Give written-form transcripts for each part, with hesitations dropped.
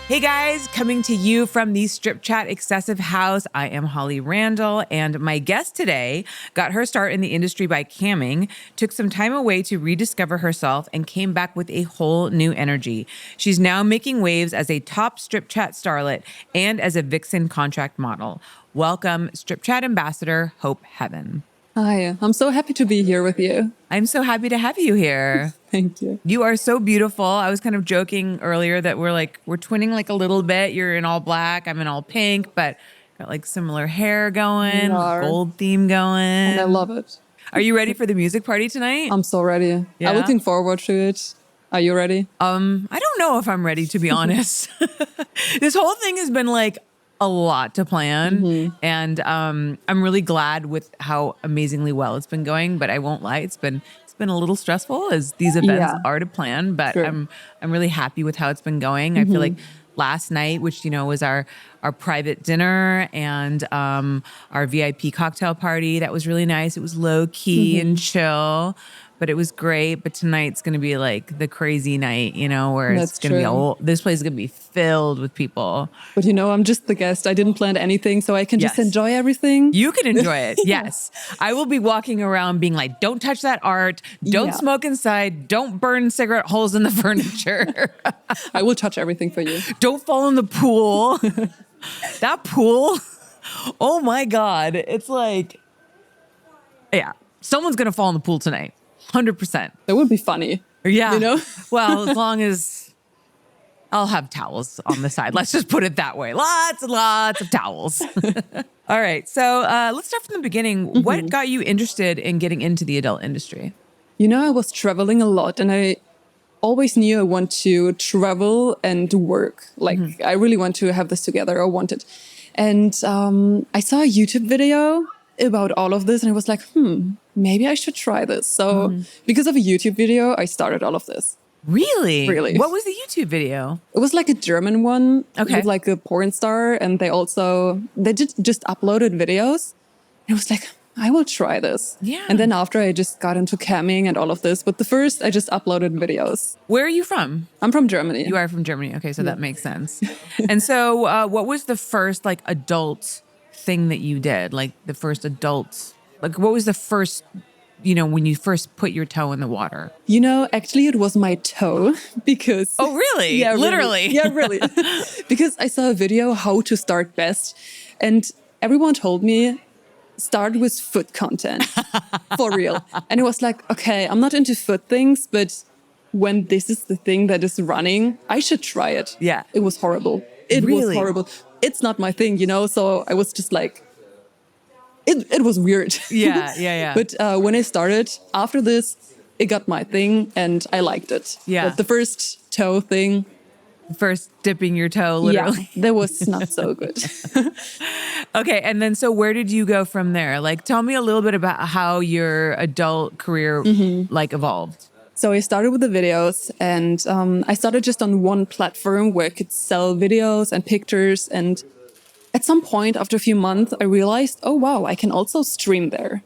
Hey guys, coming to you from the Stripchat Excessive House. I am Holly Randall, and my guest today got her start in the industry by camming, took some time away to rediscover herself, and came back with a whole new energy. She's now making waves as a top Stripchat starlet and as a Vixen contract model. Welcome, Stripchat Ambassador Hope Heaven. Hi, I'm so happy to be here with you. I'm so happy to have you here. Thank you. You are so beautiful. I was kind of joking earlier that we're twinning like a little bit. You're in all black, I'm in all pink, but got like similar hair going, gold theme going. And I love it. Are you ready for the music party tonight? I'm so ready. Yeah? I'm looking forward to it. Are you ready? I don't know if I'm ready, to be honest. This whole thing has been like a lot to plan. And I'm really glad with how amazingly well it's been going, but I won't lie, it's been a little stressful as these events are to plan, but sure. I'm really happy with how it's been going. I feel like last night, which, you know, was our private dinner and our VIP cocktail party, that was really nice. It was low key and chill, but it was great. But tonight's going to be like the crazy night, you know, where it's going to be this place is going to be filled with people. But you know, I'm just the guest. I didn't plan anything, so I can just enjoy everything. You can enjoy it. Yes. I will be walking around being like, don't touch that art. Don't smoke inside. Don't burn cigarette holes in the furniture. I will touch everything for you. Don't fall in the pool. That pool. Oh my God. It's like, yeah, someone's going to fall in the pool tonight. 100%. That would be funny. Yeah. You know? Well, as long as I'll have towels on the side. Let's just put it that way. Lots and lots of towels. All right. So let's start from the beginning. What got you interested in getting into the adult industry? You know, I was traveling a lot and I always knew I want to travel and work. Like, I really want to have this together. I want it. And I saw a YouTube video about all of this and I was like, maybe I should try this. So because of a YouTube video, I started all of this. Really? Really. What was the YouTube video? It was like a German one. Okay. With like a porn star. And they just uploaded videos. And I was like, I will try this. Yeah. And then after I just got into camming and all of this. But the first, I just uploaded videos. Where are you from? I'm from Germany. You are from Germany. Okay, so that makes sense. And so what was the first like adult thing that you did? Like the first adult, like what was the first, you know, when you first put your toe in the water? You know, actually it was my toe because... Oh, really? Yeah, literally. Really. Yeah, really. Because I saw a video how to start best and everyone told me start with foot content for real. And it was like, okay, I'm not into foot things, but when this is the thing that is running, I should try it. Yeah. It was horrible. It was horrible. It's not my thing, you know? So I was just like, it was weird. Yeah. But when I started, after this, it got my thing and I liked it. Yeah. But the first toe thing. First dipping your toe, literally. Yeah, that was not so good. Okay, and then so where did you go from there? Like, tell me a little bit about how your adult career like evolved. So I started with the videos and I started just on one platform where I could sell videos and pictures. And at some point after a few months, I realized, oh, wow, I can also stream there.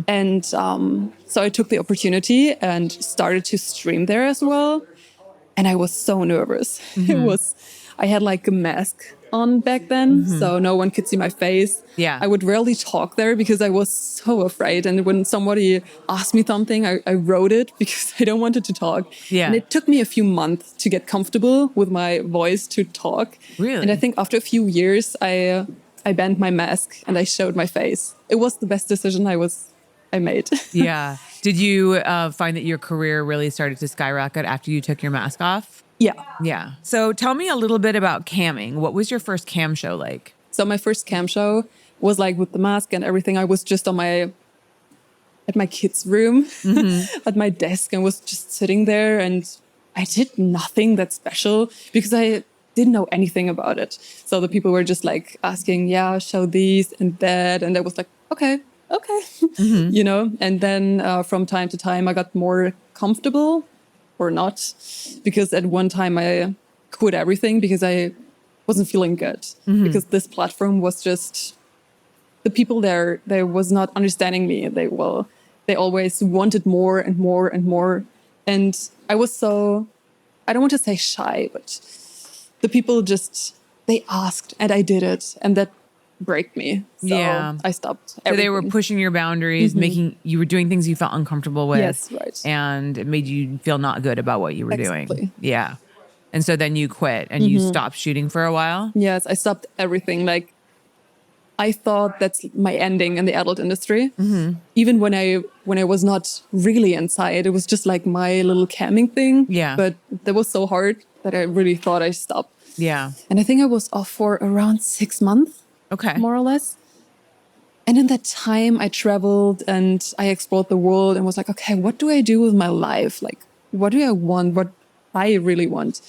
And so I took the opportunity and started to stream there as well. And I was so nervous. I had like a mask on back then, so no one could see my face. Yeah. I would rarely talk there because I was so afraid. And when somebody asked me something, I wrote it because I don't wanted to talk. Yeah. And it took me a few months to get comfortable with my voice to talk. Really? And I think after a few years, I banned my mask and I showed my face. It was the best decision I made. Yeah. Did you find that your career really started to skyrocket after you took your mask off? Yeah. Yeah. So tell me a little bit about camming. What was your first cam show like? So my first cam show was like with the mask and everything. I was just at my kids' room at my desk and was just sitting there and I did nothing that special because I didn't know anything about it. So the people were just like asking, yeah, show these and that. And I was like, okay. You know, and then from time to time, I got more comfortable or not, because at one time I quit everything because I wasn't feeling good because this platform was just, the people there, they was not understanding me. They always wanted more and more and more. And I was so, I don't want to say shy, but the people just, they asked and I did it. And that break me. So I stopped everything. So they were pushing your boundaries, you were doing things you felt uncomfortable with. Yes, right. And it made you feel not good about what you were doing. Yeah. And so then you quit and you stopped shooting for a while? Yes, I stopped everything. Like, I thought that's my ending in the adult industry. Even when I was not really inside, it was just like my little camming thing. Yeah. But that was so hard that I really thought I stopped. Yeah. And I think I was off for around 6 months. Okay. More or less. And in that time, I traveled and I explored the world and was like, okay, what do I do with my life? Like, what do I want? What I really want?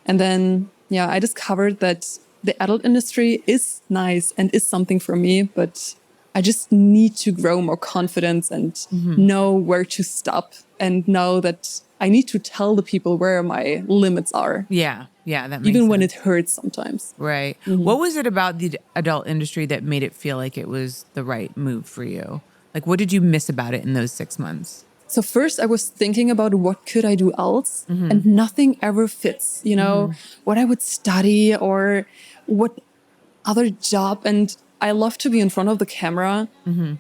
And then, I discovered that the adult industry is nice and is something for me, but I just need to grow more confidence and know where to stop and know that I need to tell the people where my limits are. Yeah. Yeah, that makes even sense. when it hurts sometimes. Right. What was it about the adult industry that made it feel like it was the right move for you? Like, what did you miss about it in those 6 months? So first I was thinking about what could I do else, and nothing ever fits, what I would study or what other job. And I love to be in front of the camera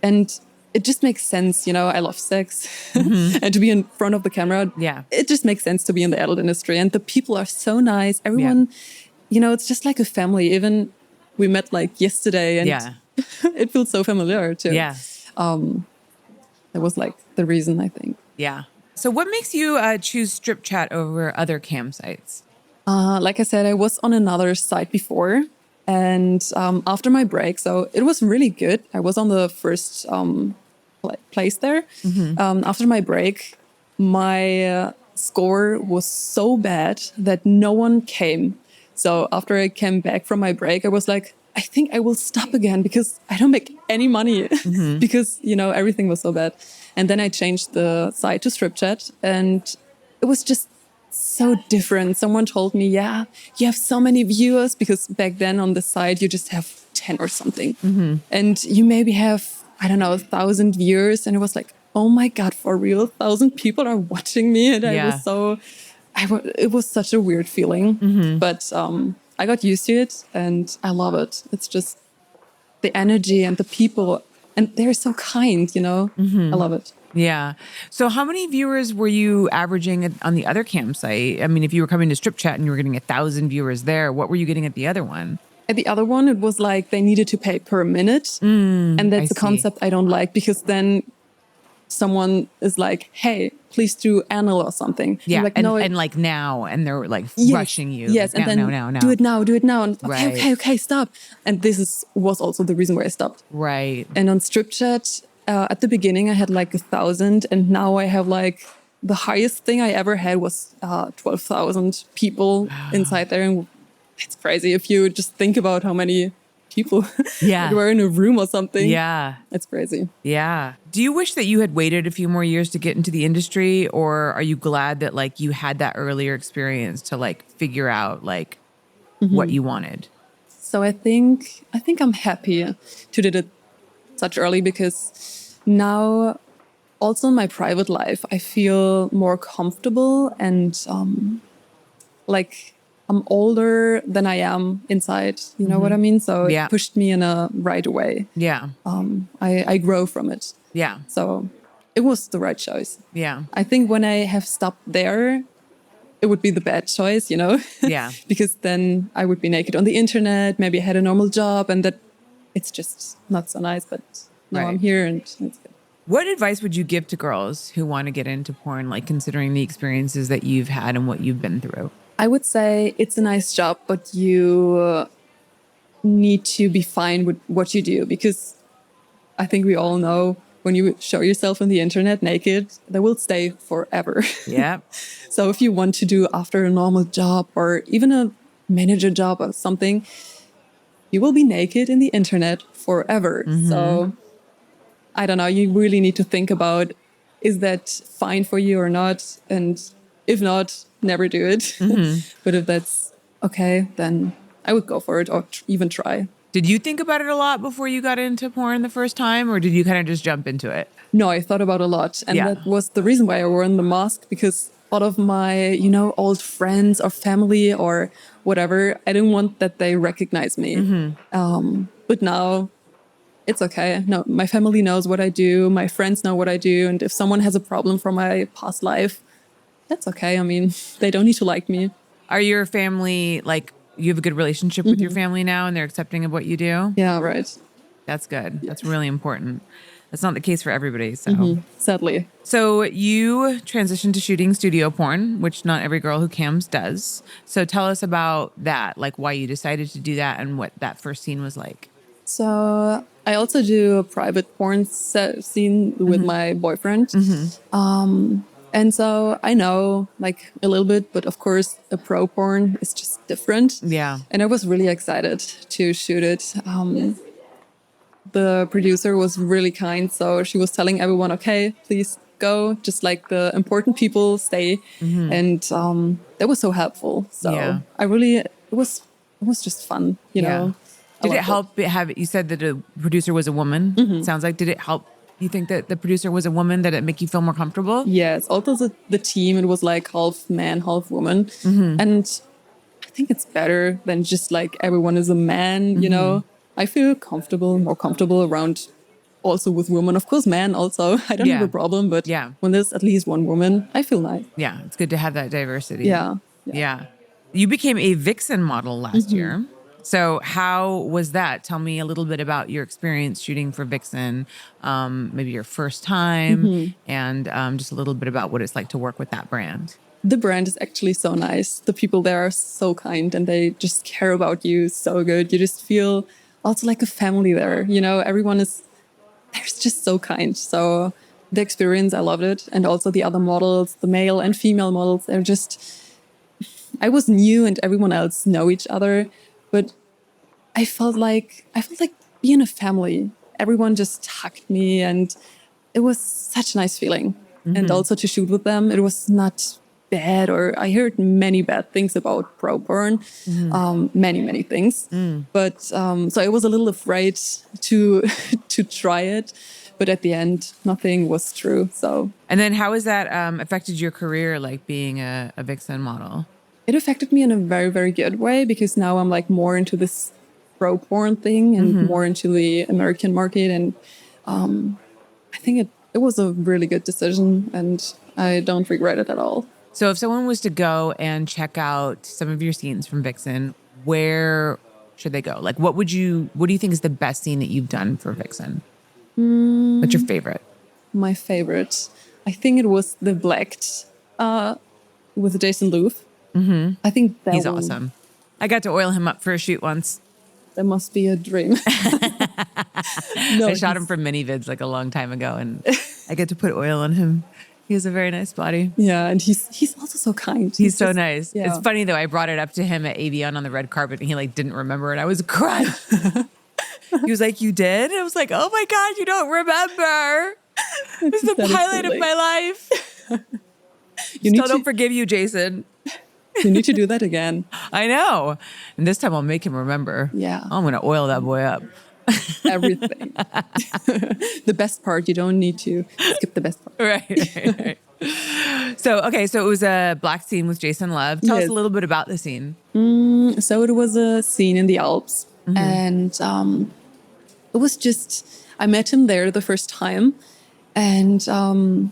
and it just makes sense. I love sex and to be in front of the camera. Yeah. It just makes sense to be in the adult industry. And the people are so nice. Everyone, it's just like a family. Even we met like yesterday and it feels so familiar too. Yeah. That was like the reason, I think. Yeah. So what makes you choose Stripchat over other campsites? Like I said, I was on another site before. And after my break, so it was really good. I was on the first place there. After my break, my score was so bad that no one came. So after I came back from my break, I was like, I think I will stop again because I don't make any money because, everything was so bad. And then I changed the site to Stripchat and it was just so different. Someone told me, yeah, you have so many viewers because back then on the site, you just have 10 or something. And you maybe have, I don't know, 1,000 viewers. And it was like, oh my God, for real, 1,000 people are watching me. And it was such a weird feeling. But I got used to it and I love it. It's just the energy and the people, and they're so kind, I love it. Yeah. So how many viewers were you averaging on the other campsite? I mean, if you were coming to Stripchat and you were getting 1,000 viewers there, what were you getting at the other one? At the other one, it was like they needed to pay per minute. And that's a concept I don't like because then someone is like, hey, please do anal or something. Yeah, like, and like now, and they're like rushing you. Yes, like, and then now. do it now. And Right. okay, stop. And this was also the reason why I stopped. Right. And on Stripchat, at the beginning, I had like 1,000, and now I have like the highest thing I ever had was 12,000 people inside there. And it's crazy if you just think about how many people were in a room or something. Yeah. It's crazy. Yeah. Do you wish that you had waited a few more years to get into the industry, or are you glad that like you had that earlier experience to like figure out like what you wanted? So I think I'm happy to did it such early because now also in my private life, I feel more comfortable and like I'm older than I am inside. You know what I mean? So it pushed me in a right way. Yeah. I grow from it. Yeah. So it was the right choice. Yeah. I think when I have stopped there, it would be the bad choice, Yeah. because then I would be naked on the internet. Maybe I had a normal job and that it's just not so nice. But now I'm here and it's good. What advice would you give to girls who want to get into porn, like considering the experiences that you've had and what you've been through? I would say it's a nice job, but you need to be fine with what you do because I think we all know when you show yourself on the internet naked, they will stay forever. Yeah. So if you want to do after a normal job or even a manager job or something, you will be naked in the internet forever. So I don't know, you really need to think about, is that fine for you or not? And if not, never do it. But if that's okay, then I would go for it or even try. Did you think about it a lot before you got into porn the first time, or did you kind of just jump into it? No, I thought about it a lot. And that was the reason why I wore the mask, because lot of my, old friends or family or whatever, I didn't want that they recognize me. But now it's okay. No, my family knows what I do. My friends know what I do. And if someone has a problem from my past life, that's okay. I mean, they don't need to like me. Are your family, like, you have a good relationship with your family now and they're accepting of what you do? Yeah, right. That's good. That's really important. That's not the case for everybody. So Sadly. So you transitioned to shooting studio porn, which not every girl who cams does. So tell us about that, like why you decided to do that and what that first scene was like. So I also do a private porn scene with my boyfriend. And so I know like a little bit, but of course a pro porn is just different. Yeah. And I was really excited to shoot it. The producer was really kind. So she was telling everyone, okay, please go. Just like the important people stay. And that was so helpful. So Yeah. it was just fun, you know. Did it help you said that the producer was a woman? Sounds like, did it help you think that the producer was a woman? Did it make you feel more comfortable? Yes. Also the team, it was like half man, half woman. And I think it's better than just like everyone is a man, you know. I feel more comfortable around also with women. Of course, men also. I don't have a problem, but when there's at least one woman, I feel nice. Yeah, it's good to have that diversity. Yeah. You became a vixen model last year. So how was that? Tell me a little bit about your experience shooting for Vixen, maybe your first time, and just a little bit about what it's like to work with that brand. The brand is actually so nice. The people there are so kind and they just care about you so good. You just feel also like a family there. You know, they're just so kind. So the experience, I loved it. And also the other models, the male and female models, I was new and everyone else know each other. But I felt like being a family. Everyone just hugged me and it was such a nice feeling. And also to shoot with them, it was not bad, or I heard many bad things about pro porn, many things. But so I was a little afraid to try it. But at the end, nothing was true. So. And then how has that affected your career, like being a Vixen model? It affected me in a very, very good way because now I'm like more into this pro porn thing and more into the American market. And I think it was a really good decision and I don't regret it at all. So if someone was to go and check out some of your scenes from Vixen, where should they go? Like, what do you think is the best scene that you've done for Vixen? What's your favorite? My favorite, I think it was the Blacked with Jason Luth. I think he's awesome. I got to oil him up for a shoot once. That must be a dream. I shot him for mini vids like a long time ago, and I get to put oil on him. He has a very nice body. Yeah, and he's also so kind. He's so nice. Yeah. It's funny though. I brought it up to him at Avion on the red carpet, and he like didn't remember it. I was crying. He was like, "You did?" I was like, "Oh my god, you don't remember? It was the highlight of my life." Still don't forgive you, Jason. You need to do that again. I know. And this time I'll make him remember. Yeah. I'm going to oil that boy up. Everything. The best part, you don't need to skip the best part. Right. So it was a black scene with Jason Love. Tell us a little bit about the scene. So it was a scene in the Alps. And it was just, I met him there the first time. And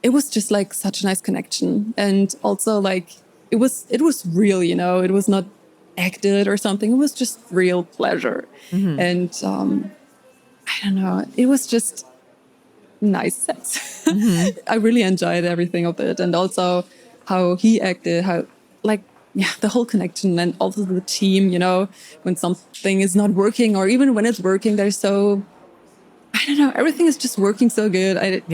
it was just like such a nice connection. And also like, it was real, you know, it was not acted or something. It was just real pleasure. And I don't know, it was just nice sex. I really enjoyed everything of it. And also how he acted, the whole connection, and also the team, you know, when something is not working or even when it's working, I don't know, everything is just working so good.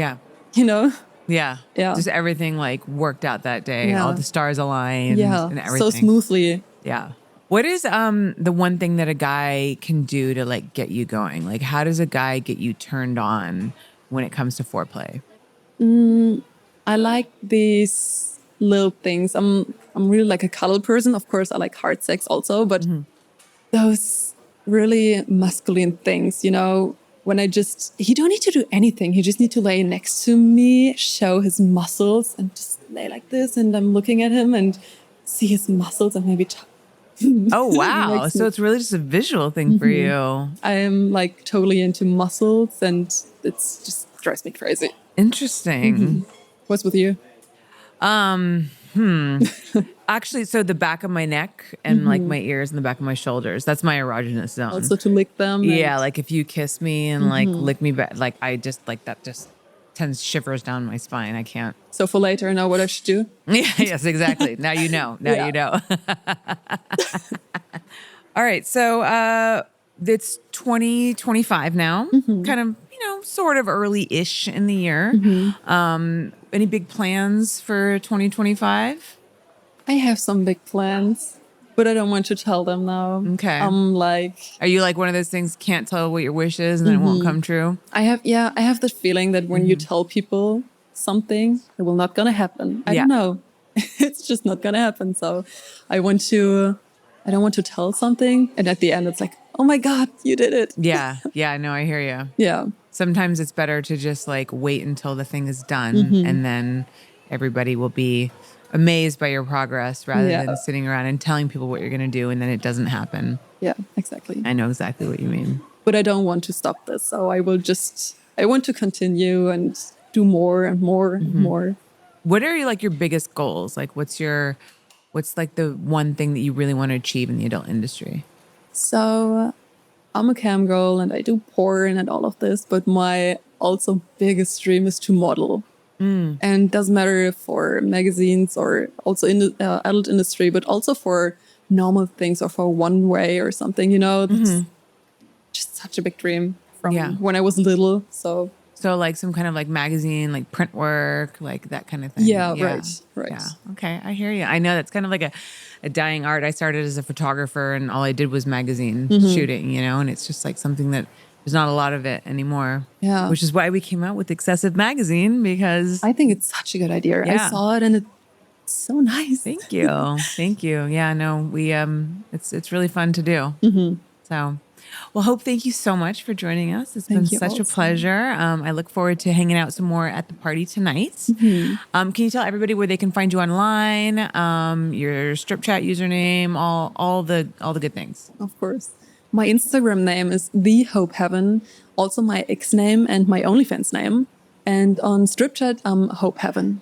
You know? Yeah. Just everything like worked out that day. Yeah. All the stars aligned and everything. So smoothly. Yeah. What is the one thing that a guy can do to like get you going? Like how does a guy get you turned on when it comes to foreplay? I like these little things. I'm really like a cuddle person. Of course, I like hard sex also, but those really masculine things, you know, when he don't need to do anything. He just need to lay next to me, show his muscles and just lay like this. And I'm looking at him and see his muscles and maybe Oh, wow. So it's really just a visual thing for you. I'm like totally into muscles and it's just drives me crazy. Interesting. What's with you? Actually, so the back of my neck and like my ears and the back of my shoulders, that's my erogenous zone. Also to lick them. Yeah, like if you kiss me and like lick me back, like I just like that just sends shivers down my spine. I can't. So for later, I know what I should do. Yeah, yes, exactly. Now you know. Now you know. All right. So it's 2025 now, kind of, sort of early-ish in the year. Any big plans for 2025? I have some big plans, but I don't want to tell them now. Okay. Are you like one of those things, can't tell what your wish is and then it won't come true? I have the feeling that when you tell people something, it will not gonna happen. I don't know. It's just not gonna happen. So I don't want to tell something. And at the end, it's like, oh my God, you did it. Yeah. Yeah. No, I hear you. Yeah. Sometimes it's better to just like wait until the thing is done and then everybody will be amazed by your progress rather than sitting around and telling people what you're going to do and then it doesn't happen. Yeah, exactly. I know exactly what you mean. But I don't want to stop this. So I want to continue and do more and more and more. What are your biggest goals? Like what's like the one thing that you really want to achieve in the adult industry? So I'm a cam girl and I do porn and all of this, but my also biggest dream is to model. And doesn't matter if for magazines or also in the adult industry, but also for normal things or for one way or something, that's just such a big dream from when I was little. So like some kind of like magazine, like print work, like that kind of thing. Yeah. Right. Yeah. Okay. I hear you. I know that's kind of like a dying art. I started as a photographer and all I did was magazine shooting, and it's just like something that there's not a lot of it anymore. Yeah. Which is why we came out with Excessive Magazine because I think it's such a good idea. Yeah. I saw it and it's so nice. Thank you. Thank you. Yeah, no, we it's really fun to do. So well, Hope, thank you so much for joining us. It's been such a pleasure. I look forward to hanging out some more at the party tonight. Can you tell everybody where they can find you online, your Stripchat username, all the good things? Of course. My Instagram name is @HopeHeaven, also my X name and my OnlyFans name. And on Stripchat, I'm HopeHeaven.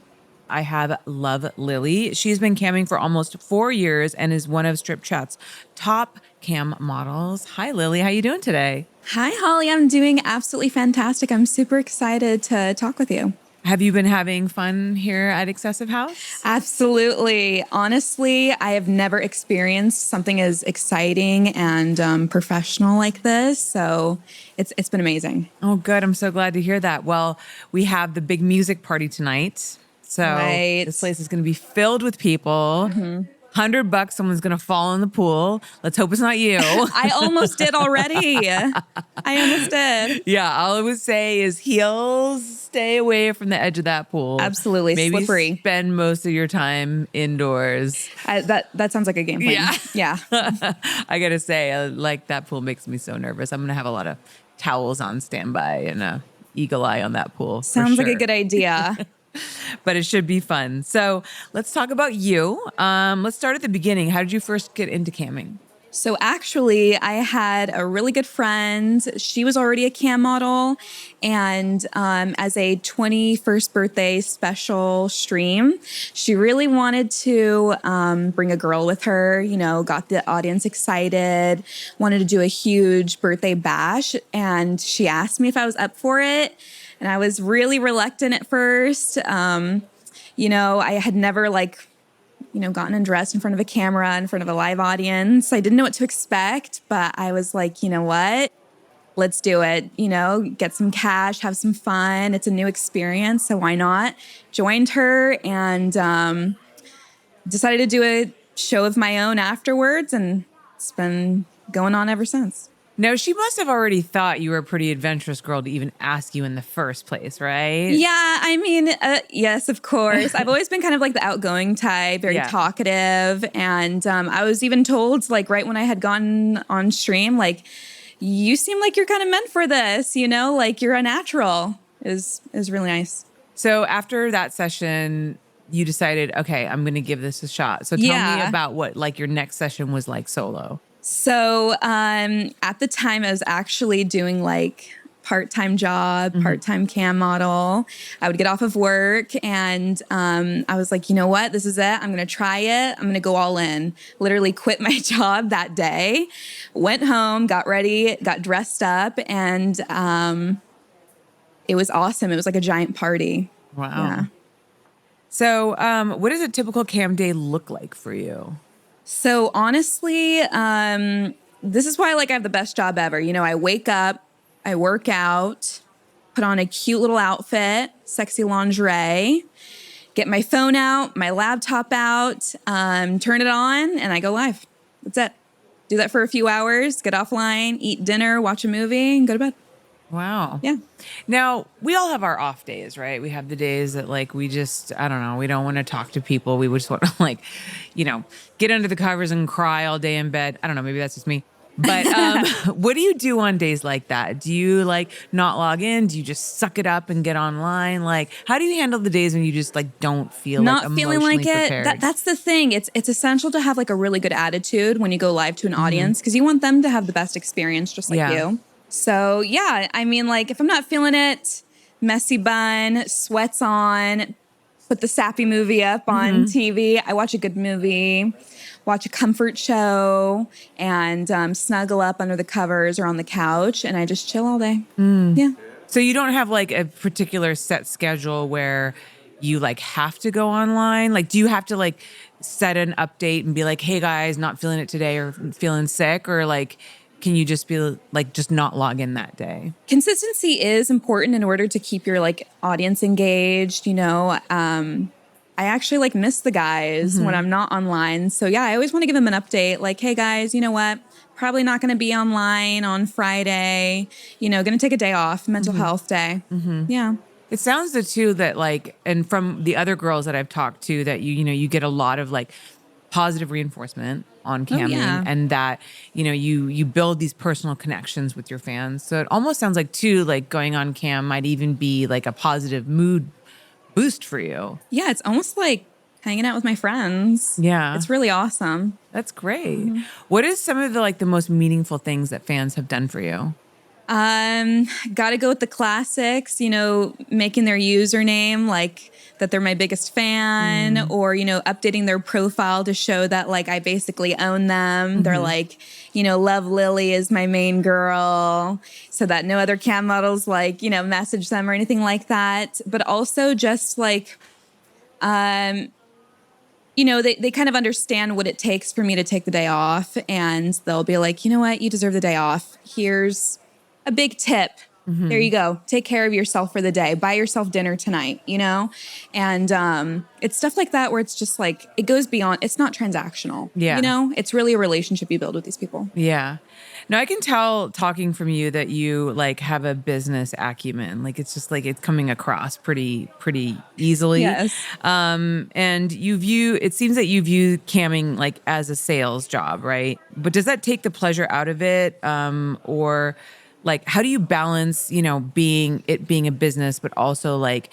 I have Love Lilly. She's been camming for almost 4 years and is one of Stripchat's top cam models. Hi, Lilly. How you doing today? Hi, Holly. I'm doing absolutely fantastic. I'm super excited to talk with you. Have you been having fun here at Excessive House? Absolutely. Honestly, I have never experienced something as exciting and professional like this. So it's been amazing. Oh, good. I'm so glad to hear that. Well, we have the big music party tonight. So this place is going to be filled with people. $100, someone's going to fall in the pool. Let's hope it's not you. I almost did already. I almost did. Yeah, all I would say is heels, stay away from the edge of that pool. Absolutely. Maybe slippery. Spend most of your time indoors. That sounds like a game plan. Yeah. I got to say, like that pool makes me so nervous. I'm going to have a lot of towels on standby and a eagle eye on that pool. Sounds like a good idea. But it should be fun. So let's talk about you. Let's start at the beginning. How did you first get into camming? So actually, I had a really good friend. She was already a cam model. And as a 21st birthday special stream, she really wanted to bring a girl with her, got the audience excited, wanted to do a huge birthday bash. And she asked me if I was up for it. And I was really reluctant at first. I had never gotten undressed in front of a camera, in front of a live audience. I didn't know what to expect, but I was like, you know what? Let's do it. Get some cash, have some fun. It's a new experience, so why not? Joined her and decided to do a show of my own afterwards, and it's been going on ever since. No, she must have already thought you were a pretty adventurous girl to even ask you in the first place, right? Yeah, I mean, yes, of course. I've always been kind of like the outgoing type, very talkative. And I was even told, right when I had gone on stream, you seem like you're kind of meant for this, like you're a natural is really nice. So after that session, you decided, okay, I'm going to give this a shot. So tell me about what like your next session was like solo. So at the time I was actually doing like part-time job, part-time cam model. I would get off of work and I was like, you know what? This is it. I'm going to try it. I'm going to go all in. Literally quit my job that day, went home, got ready, got dressed up, and it was awesome. It was like a giant party. Wow. Yeah. So what does a typical cam day look like for you? So honestly, this is why like I have the best job ever. I wake up, I work out, put on a cute little outfit, sexy lingerie, get my phone out, my laptop out, turn it on, and I go live. That's it. Do that for a few hours, get offline, eat dinner, watch a movie, and go to bed. Wow. Yeah. Now, we all have our off days, right? We have the days that like we just, I don't know, we don't want to talk to people. We just want to like, get under the covers and cry all day in bed. I don't know, maybe that's just me. But what do you do on days like that? Do you like not log in? Do you just suck it up and get online? Like, how do you handle the days when you just like don't feel not like feeling emotionally like prepared? it? That's the thing. It's essential to have like a really good attitude when you go live to an audience because you want them to have the best experience just like you. So yeah, I mean, like if I'm not feeling it, messy bun, sweats on, put the sappy movie up on TV. I watch a good movie, watch a comfort show, and snuggle up under the covers or on the couch, and I just chill all day. Yeah. So you don't have like a particular set schedule where you like have to go online? Like, do you have to like set an update and be like, hey guys, not feeling it today or feeling sick? Or like, can you just be like, just not log in that day? Consistency is important in order to keep your like audience engaged. I actually like miss the guys when I'm not online. So yeah, I always want to give them an update. Like, hey guys, you know what? Probably not going to be online on Friday. Going to take a day off, mental health day. Yeah. It sounds too that like, and from the other girls that I've talked to, that you get a lot of like positive reinforcement on camming, and that you build these personal connections with your fans. So it almost sounds like too like going on cam might even be like a positive mood boost for you. Yeah, it's almost like hanging out with my friends. Yeah, it's really awesome. That's great. What is some of the most meaningful things that fans have done for you? Got to go with the classics, making their username like that they're my biggest fan, or, updating their profile to show that like I basically own them. They're like, Love Lilly is my main girl, so that no other cam models like, message them or anything like that. But also just like, they kind of understand what it takes for me to take the day off, and they'll be like, you know what, you deserve the day off. Here's a big tip. There you go. Take care of yourself for the day. Buy yourself dinner tonight, And it's stuff like that where it's just like, it goes beyond, it's not transactional. Yeah. It's really a relationship you build with these people. Yeah. No, I can tell talking from you that you like have a business acumen. Like it's just like it's coming across pretty easily. Yes. And it seems that you view camming like as a sales job, right? But does that take the pleasure out of it? Or like, how do you balance, being a business, but also like,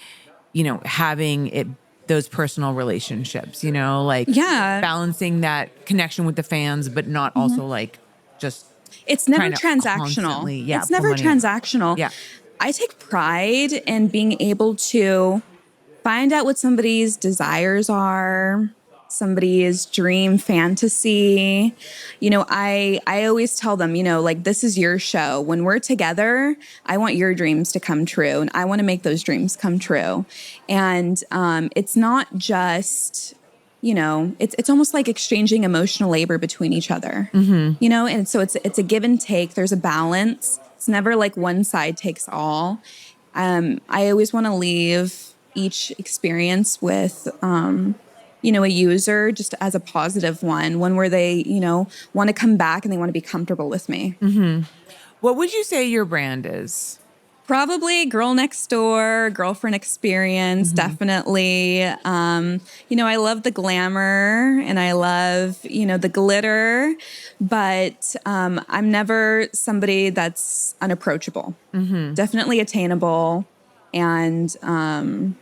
having those personal relationships, balancing that connection with the fans, but not also like just. It's never transactional. It's never transactional. Yeah. I take pride in being able to find out what somebody's desires are, somebody's dream fantasy. I always tell them, like, this is your show. When we're together, I want your dreams to come true, and I want to make those dreams come true. And it's not just, it's almost like exchanging emotional labor between each other, and so it's a give and take. There's a balance. It's never like one side takes all. I always want to leave each experience with, a user just as a positive one where they, want to come back and they want to be comfortable with me. What would you say your brand is? Probably girl next door, girlfriend experience, definitely. I love the glamour and I love, the glitter, but I'm never somebody that's unapproachable. Definitely attainable. And whatever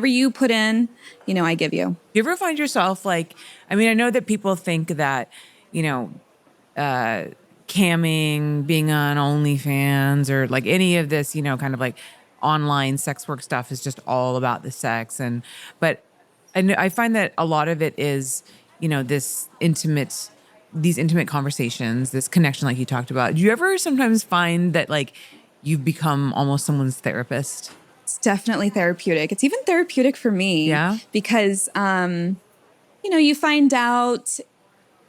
you put in, I give you. Do you ever find yourself I know that people think that, camming, being on OnlyFans or any of this, kind of online sex work stuff is just all about the sex. But I find that a lot of it is, these intimate conversations, this connection like you talked about. Do you ever sometimes find that you've become almost someone's therapist? It's definitely therapeutic. It's even therapeutic for me. Yeah. Because, you find out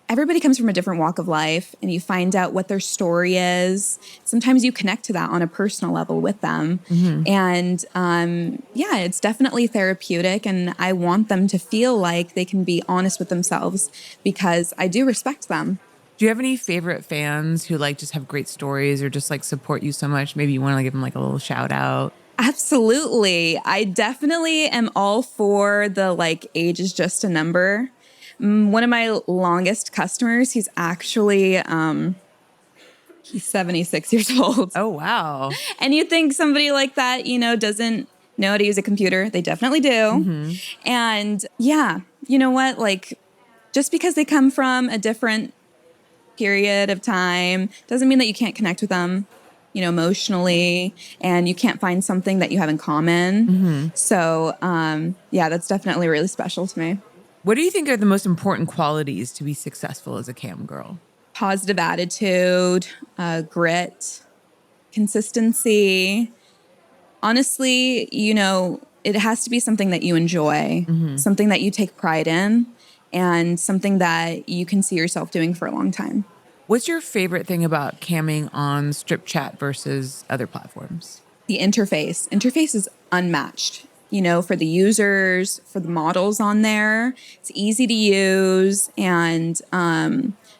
everybody comes from a different walk of life and you find out what their story is. Sometimes you connect to that on a personal level with them. And it's definitely therapeutic. And I want them to feel like they can be honest with themselves because I do respect them. Do you have any favorite fans who just have great stories or just support you so much? Maybe you want to give them a little shout out. Absolutely. I definitely am all for the age is just a number. One of my longest customers, he's actually, he's 76 years old. Oh, wow. And you think somebody like that, doesn't know how to use a computer. They definitely do. And yeah, you know what? Just because they come from a different period of time doesn't mean that you can't connect with them, emotionally, and you can't find something that you have in common. So, that's definitely really special to me. What do you think are the most important qualities to be successful as a cam girl? Positive attitude, grit, consistency. Honestly, it has to be something that you enjoy, something that you take pride in, and something that you can see yourself doing for a long time. What's your favorite thing about camming on Stripchat versus other platforms? The interface. Interface is unmatched. For the users, for the models on there. It's easy to use. And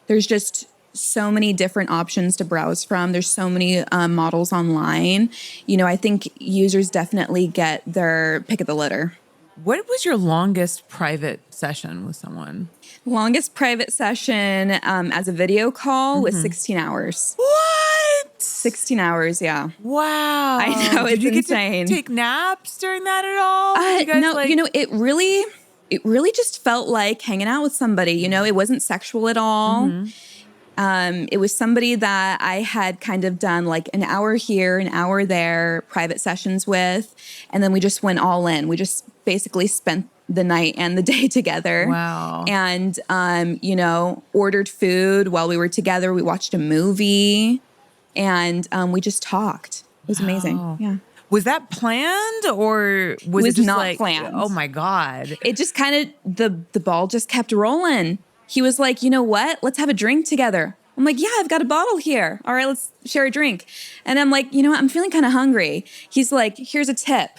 there's just so many different options to browse from. There's so many models online. I think users definitely get their pick of the litter. What was your longest private session with someone? Longest private session as a video call was 16 hours. What? 16 hours, yeah. Wow. I know, it's Did you insane. Get to take naps during that at all? No, it really just felt like hanging out with somebody. It wasn't sexual at all. It was somebody that I had kind of done an hour here, an hour there, private sessions with, and then we just went all in. We just basically spent the night and the day together. Wow. And, ordered food while we were together. We watched a movie and we just talked. It was amazing. Yeah. Was that planned or was it just not planned? Oh my God. It just kind of, the ball just kept rolling. He was like, you know what? Let's have a drink together. I'm like, yeah, I've got a bottle here. All right, let's share a drink. And I'm like, I'm feeling kind of hungry. He's like, here's a tip.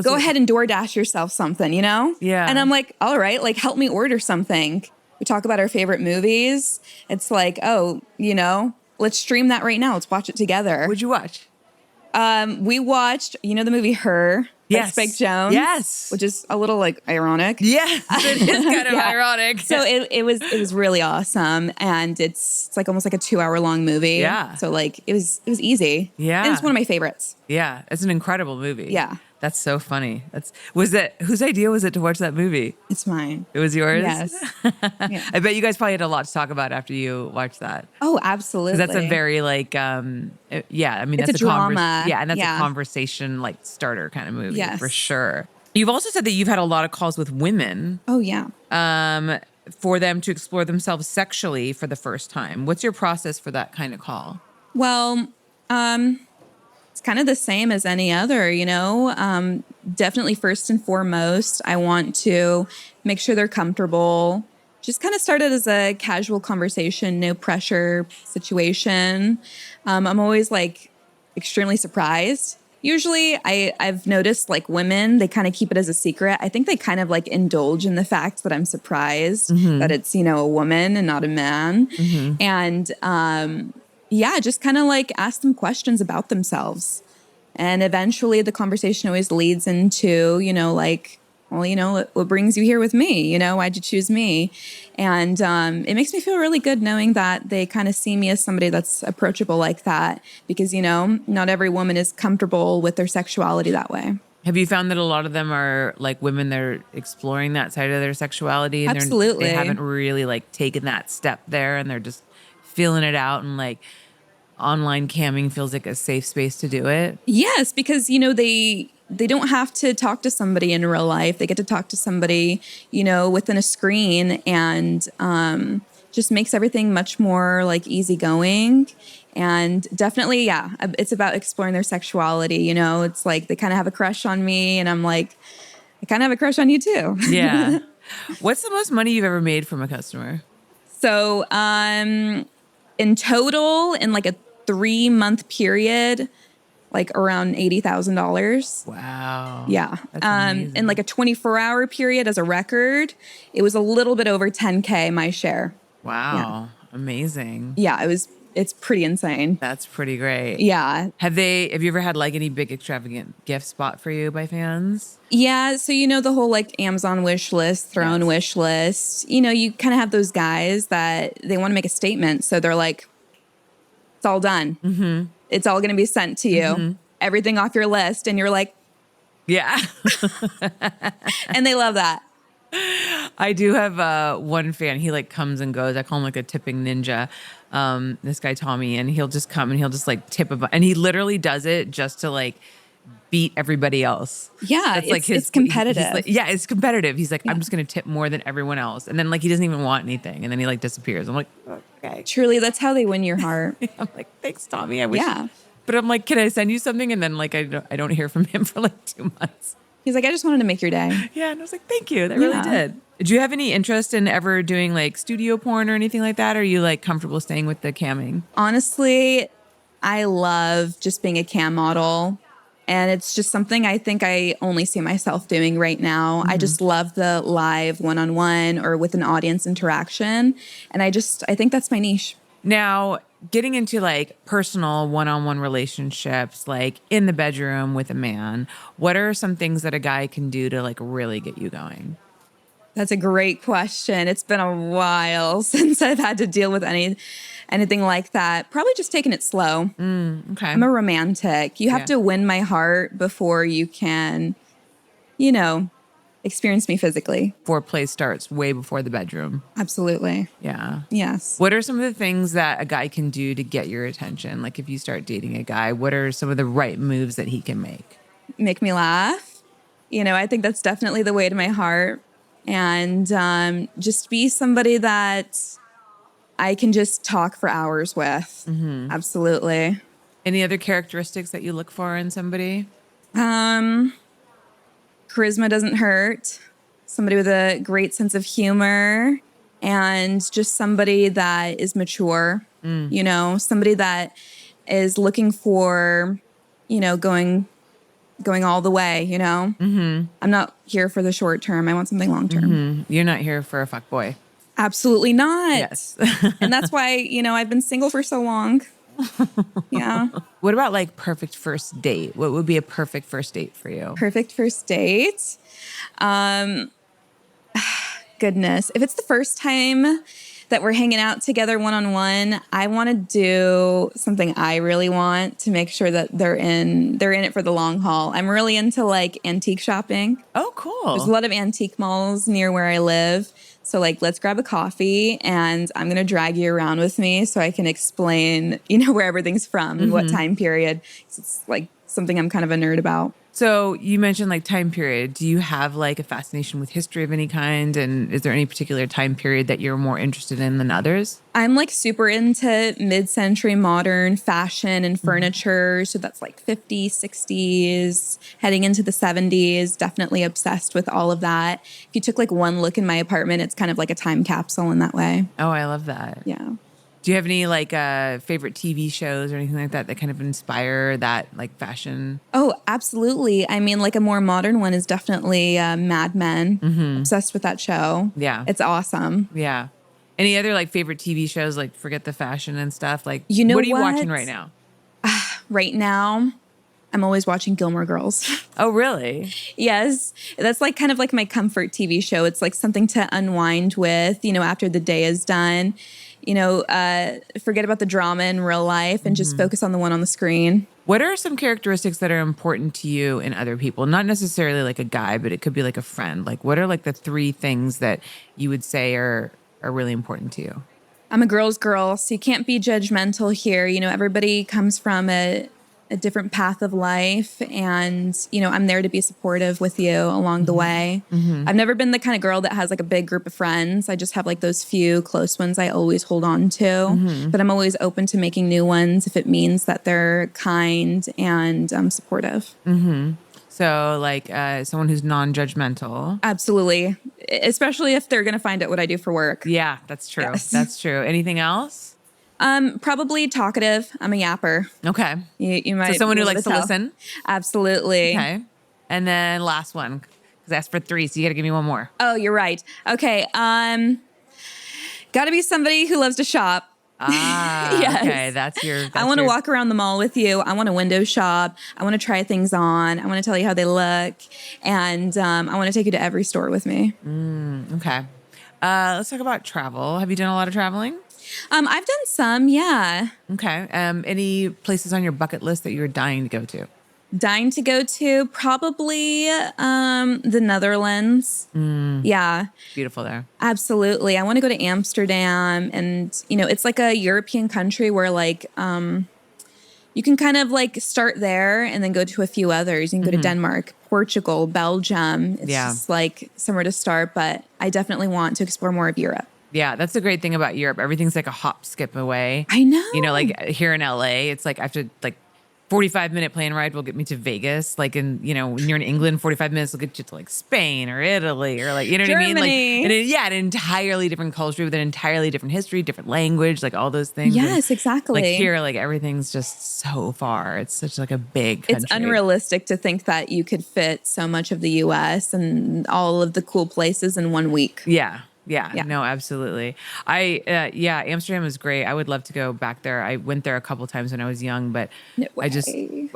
Go ahead and DoorDash yourself something, Yeah. And I'm like, all right, help me order something. We talk about our favorite movies. It's like, oh, let's stream that right now. Let's watch it together. What'd you watch? We watched, the movie Her. Yes. Spike Jones. Yes. Which is a little ironic. Yes, it is kind of ironic. So it was really awesome. And it's almost a 2-hour long movie. Yeah. So it was easy. Yeah. And it's one of my favorites. Yeah. It's an incredible movie. Yeah. That's so funny. Whose idea was it to watch that movie? It's mine. It was yours? Yes. Yeah. I bet you guys probably had a lot to talk about after you watched that. Oh, absolutely. Because that's a very that's a drama. And that's a conversation starter kind of movie. Yes. For sure. You've also said that you've had a lot of calls with women. Oh, yeah. For them to explore themselves sexually for the first time. What's your process for that kind of call? Well, it's kind of the same as any other, definitely first and foremost, I want to make sure they're comfortable. Just kind of started as a casual conversation, no pressure situation. I'm always extremely surprised. Usually I've noticed women, they kind of keep it as a secret. I think they kind of indulge in the fact that I'm surprised that it's, a woman and not a man. And, yeah, just kind of like ask them questions about themselves. And eventually the conversation always leads into, like, well, what brings you here with me? Why'd you choose me? And it makes me feel really good knowing that they kind of see me as somebody that's approachable like that because, not every woman is comfortable with their sexuality that way. Have you found that a lot of them are like women that are exploring that side of their sexuality and Absolutely. they haven't really like taken that step there and they're just feeling it out and like online camming feels like a safe space to do it? Yes, because, they don't have to talk to somebody in real life. They get to talk to somebody, within a screen and just makes everything much more like easygoing. And definitely, yeah, it's about exploring their sexuality. It's like they kind of have a crush on me and I'm like, I kind of have a crush on you too. Yeah. What's the most money you've ever made from a customer? So in total, in like a 3-month period, like around $80,000. Wow. Yeah. That's amazing. In like a 24-hour period as a record, it was a little bit over 10K my share. Wow. Yeah. Amazing. Yeah, it's pretty insane. That's pretty great. Yeah. Have you ever had like any big extravagant gifts bought for you by fans? Yeah. So, the whole like Amazon wish list, Throne wish list, you kind of have those guys that they want to make a statement. So they're like, it's all done. Mm-hmm. It's all going to be sent to you. Mm-hmm. Everything off your list. And you're like, yeah. And they love that. I do have one fan. He like comes and goes. I call him like a tipping ninja. This guy, Tommy, and he'll just come and he'll just like tip and he literally does it just to like beat everybody else. Yeah. It's competitive. It's competitive. He's like, I'm just going to tip more than everyone else. And then like, he doesn't even want anything. And then he like disappears. I'm like, okay. Truly, that's how they win your heart. I'm like, thanks, Tommy. I wish. Yeah. But I'm like, can I send you something? And then like, I don't hear from him for like 2 months. He's like, I just wanted to make your day. Yeah. And I was like, thank you. That really did. Do you have any interest in ever doing like studio porn or anything like that? Or are you like comfortable staying with the camming? Honestly, I love just being a cam model. And it's just something I think I only see myself doing right now. Mm-hmm. I just love the live one-on-one or with an audience interaction. And I think that's my niche. Now, getting into like personal one-on-one relationships, like in the bedroom with a man, what are some things that a guy can do to like really get you going? That's a great question. It's been a while since I've had to deal with anything like that. Probably just taking it slow. Okay. I'm a romantic. You have to win my heart before you can, experience me physically. Foreplay starts way before the bedroom. Absolutely. Yeah. Yes. What are some of the things that a guy can do to get your attention? Like if you start dating a guy, what are some of the right moves that he can make? Make me laugh. I think that's definitely the way to my heart. And just be somebody that I can just talk for hours with. Mm-hmm. Absolutely. Any other characteristics that you look for in somebody? Charisma doesn't hurt. Somebody with a great sense of humor and just somebody that is mature, somebody that is looking for, going all the way, Mm-hmm. I'm not here for the short term. I want something long term. Mm-hmm. You're not here for a fuckboy. Absolutely not. Yes. And that's why, I've been single for so long. Yeah. What about like perfect first date? What would be a perfect first date for you? Perfect first date? Goodness. If it's the first time that we're hanging out together one-on-one, I want to do something I really want to make sure that they're in it for the long haul. I'm really into like antique shopping. Oh, cool. There's a lot of antique malls near where I live. So like, let's grab a coffee and I'm going to drag you around with me so I can explain, where everything's from and what time period. It's like something I'm kind of a nerd about. So you mentioned like time period. Do you have like a fascination with history of any kind? And is there any particular time period that you're more interested in than others? I'm like super into mid-century modern fashion and furniture. So that's like 50s, 60s, heading into the 70s. Definitely obsessed with all of that. If you took like one look in my apartment, it's kind of like a time capsule in that way. Oh, I love that. Yeah. Do you have any like favorite TV shows or anything like that that kind of inspire that like fashion? Oh, absolutely. I mean, like a more modern one is definitely Mad Men. Mm-hmm. Obsessed with that show. Yeah. It's awesome. Yeah. Any other like favorite TV shows? Like forget the fashion and stuff. Like, You know what are you what? watching right now? Right now, I'm always watching Gilmore Girls. Oh, really? Yes, that's like kind of like my comfort TV show. It's like something to unwind with, after the day is done. Forget about the drama in real life and just focus on the one on the screen. What are some characteristics that are important to you in other people? Not necessarily like a guy, but it could be like a friend. Like, what are like the 3 things that you would say are really important to you? I'm a girl's girl, so you can't be judgmental here. Everybody comes from a different path of life, and I'm there to be supportive with you along the way. I've never been the kind of girl that has like a big group of friends. I just have like those few close ones I always hold on to, but I'm always open to making new ones if it means that they're kind and supportive. So like someone who's non-judgmental. Absolutely, especially if they're going to find out what I do for work. Yeah, that's true. Yes. That's true. Anything else? Probably talkative. I'm a yapper. Okay. You might So someone be who able likes to tell. listen. Absolutely. Okay. And then last one, because I asked for 3, so you got to give me one more. Oh, you're right. Okay. Got to be somebody who loves to shop. Yes. Okay. That's I want to walk around the mall with you. I want to window shop. I want to try things on. I want to tell you how they look. And I want to take you to every store with me. Okay. Let's talk about travel. Have you done a lot of traveling? I've done some, yeah. Okay. Any places on your bucket list that you're dying to go to? Dying to go to probably the Netherlands. Yeah, Beautiful there. absolutely. I want to go to Amsterdam, and it's like a European country where like you can kind of like start there and then go to a few others. You can go to Denmark, Portugal, Belgium. It's just like somewhere to start, but I definitely want to explore more of Europe. Yeah, that's the great thing about Europe. Everything's like a hop, skip away. I know. Like here in LA, it's like I have to like 45-minute plane ride will get me to Vegas. Like when you're in England, 45 minutes will get you to like Spain or Italy or like, you know what I mean? Germany. Like, an entirely different culture with an entirely different history, different language, like all those things. Yes, And, exactly. like here, like everything's just so far. It's such like a big country. It's unrealistic to think that you could fit so much of the US and all of the cool places in 1 week. Yeah. Yeah. No, absolutely. Amsterdam is great. I would love to go back there. I went there a couple times when I was young, but No I just way.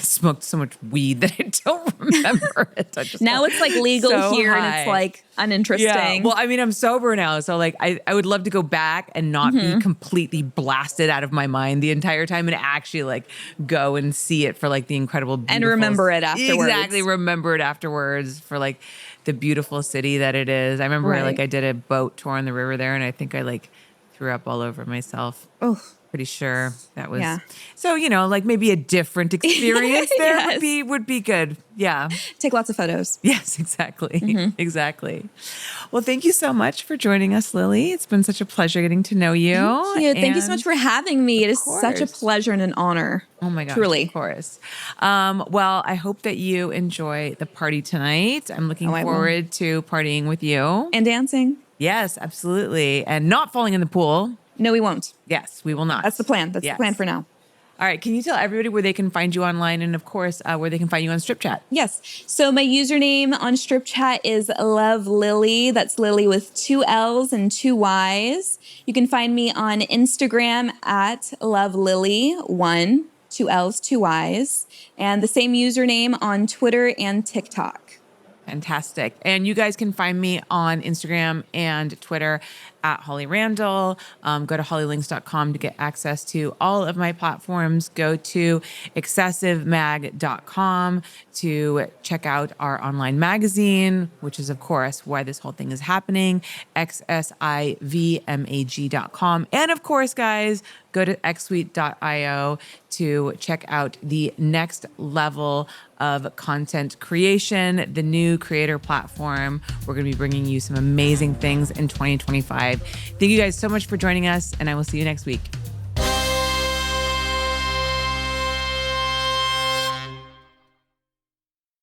smoked so much weed that I don't remember it. Now it's like legal so here and high. it's like uninteresting. Yeah. Well, I mean, I'm sober now, so like I would love to go back and not be completely blasted out of my mind the entire time and actually like go and see it for like the incredible beautiful, And remember it afterwards. Exactly, remember it afterwards for like the beautiful city that it is. I remember Right. like I did a boat tour on the river there and I think I like threw up all over myself. Oh, Pretty sure that was Yeah. so like maybe a different experience there Yes. would be good. Yeah. take lots of photos. Yes, exactly. Exactly. Well, thank you so much for joining us, Lilly. It's been such a pleasure getting to know you. Thank you so And- much for having me. It is such a course. pleasure and an honor. Oh my gosh, Truly. of course. Well, I hope that you enjoy the party tonight. I'm looking I will. forward to partying with you. And dancing? Yes, absolutely. And not falling in the pool. No, we won't. Yes, we will not. That's the plan. That's Yes. the plan for now. All right. Can you tell everybody where they can find you online and, of course, where they can find you on Stripchat? Yes. So my username on Stripchat is Love Lilly. That's Lily with 2 L's and 2 Y's. You can find me on Instagram at Love Lilly 1, 2 L's, 2 Y's, and the same username on Twitter and TikTok. Fantastic. And you guys can find me on Instagram and Twitter at Holly Randall. Go to hollylinks.com to get access to all of my platforms. Go to excessivemag.com to check out our online magazine, which is, of course, why this whole thing is happening, xsivmag.com. And, of course, guys, go to xsuite.io to check out the next level of content creation, the new creator platform. We're going to be bringing you some amazing things in 2025. Thank you guys so much for joining us, and I will see you next week.